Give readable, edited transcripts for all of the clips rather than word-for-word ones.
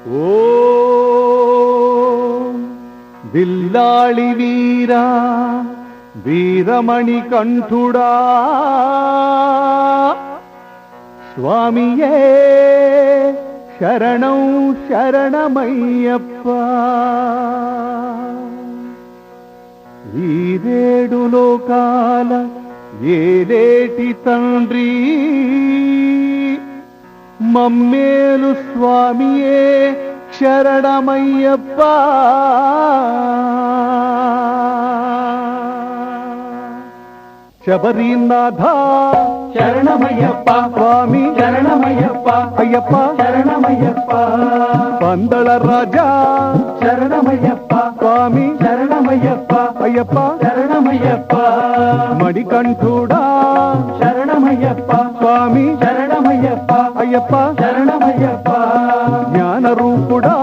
ఓ బిల్లాళి వీరా వీరమణి కంఠుడా స్వామియే శరణం శరణమయ్యప్ప. ఈరేడు లోకాల ఏలేటి తండ్రి మమ్మేలు స్వామియే శరణమయ్యప్ప. శబరీనాథ శరణమయ్యప్ప స్వామి శరణమయ్యప్ప అయ్యప్ప శరణమయ్యప్ప పందళ రాజా శరణమయ్యప్ప స్వామి శరణమయ్యప్ప అయ్యప్ప శరణమయ్యప్ప మణికంఠుడా శరణమయ్యప్ప స్వామి శరణమయ్యప్ప అయ్యప్ప శరణమయ్యప్ప జ్ఞాన రూపుడా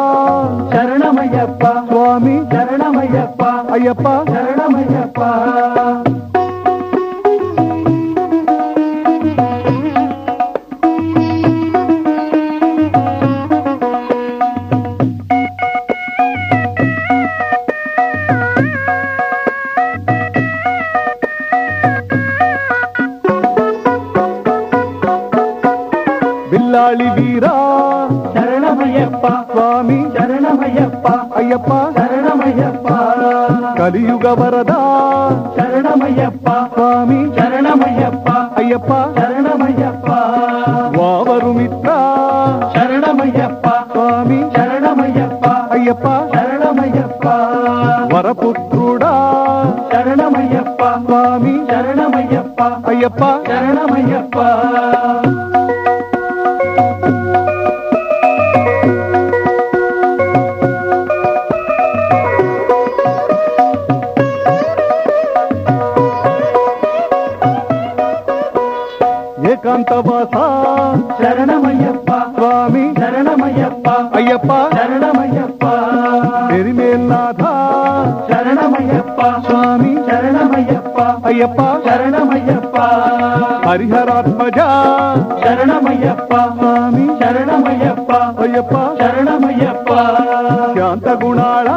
శరణమయ్యప్ప స్వామి శరణమయ్యప్ప అయ్యప్ప శరణమయ్యప్ప బిల్లాళి వీరా శరణమయ్యప్ప స్వామి శరణమయ్యప్ప అయ్యప్ప శరణమయ్యప్ప కలియుగ వరదా శరణమయ్యప్ప స్వామి శరణమయ్యప్ప అయ్యప్ప శరణమయ్యప్ప వావరు మిత్ర శరణమయ్యప్ప స్వామి శరణమయ్యప్ప అయ్యప్ప శరణమయ్యప్ప వరపుత్రుడా శరణమయ్యప్ప స్వామి శరణమయ్యప్ప అయ్యప్ప శరణమయ్యప్ప ఏకాంతవాస శరణమయ్యప్ప స్వామి శరణమయ్యప్ప అయ్యప్ప శరణమయ్యప్ప ఎరిమేల్నాథ శరణమయ్యప్ప స్వామి శరణమయ్యప్ప అయ్యప్ప శరణమయ్యప్ప హరిహరాత్మజ శరణమయ్యప్ప స్వామి శరణమయ్యప్ప అయ్యప్ప శరణమయ్యప్ప శాంత గుణాళ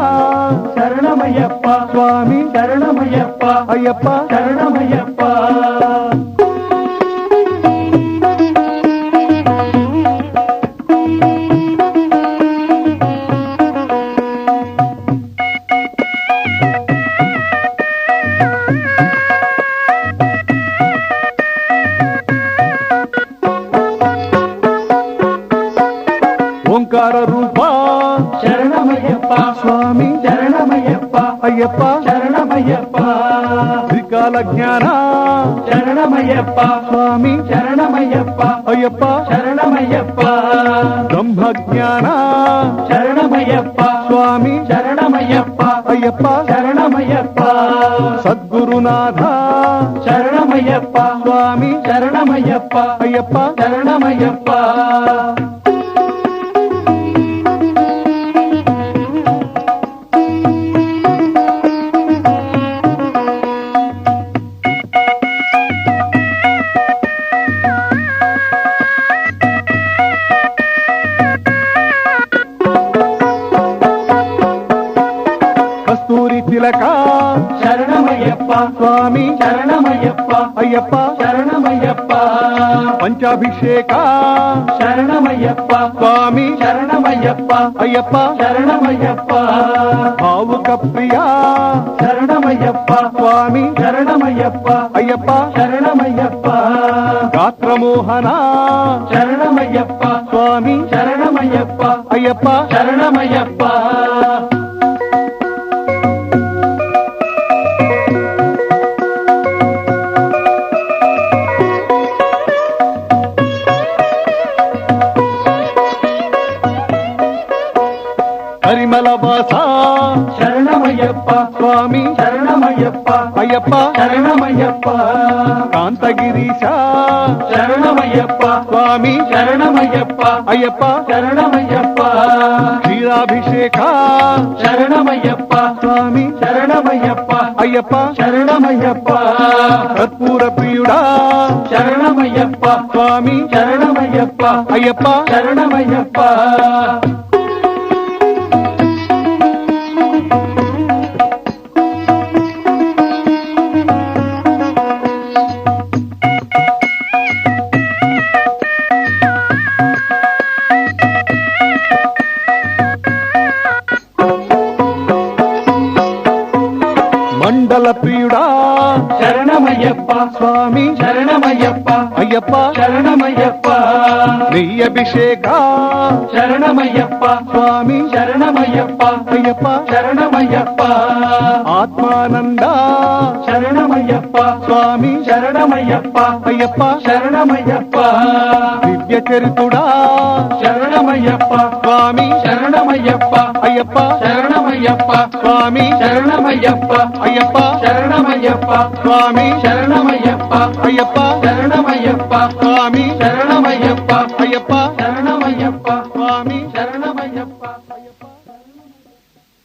స్వామి శరణమయ్యప్ప అయ్యప్ప శరణమయ్యప్ప నెయ్యి అభిషేక శరణమయ్యప్ప స్వామి శరణమయ్యప్ప అయ్యప్ప శరణమయ్యప్ప ఆత్మానంద శరణమయ్యప్ప స్వామి శరణమయ్యప్ప అయ్యప్ప శరణమయ్యప్ప దివ్య చరితుడా శరణమయ్యప్ప స్వామి శరణమయ్యప్ప అయ్యప్ప శరణమయ్యప్ప స్వామి శరణమయ్యప్ప అయ్యప్ప శరణమయ్యప్ప స్వామి శరణమయ్యప్ప అయ్యప్ప శరణమయ్యప్ప స్వామి శరణమయ్యప్ప అయ్యప్ప శరణమయ్యప్ప స్వామి శరణమయ్యప్ప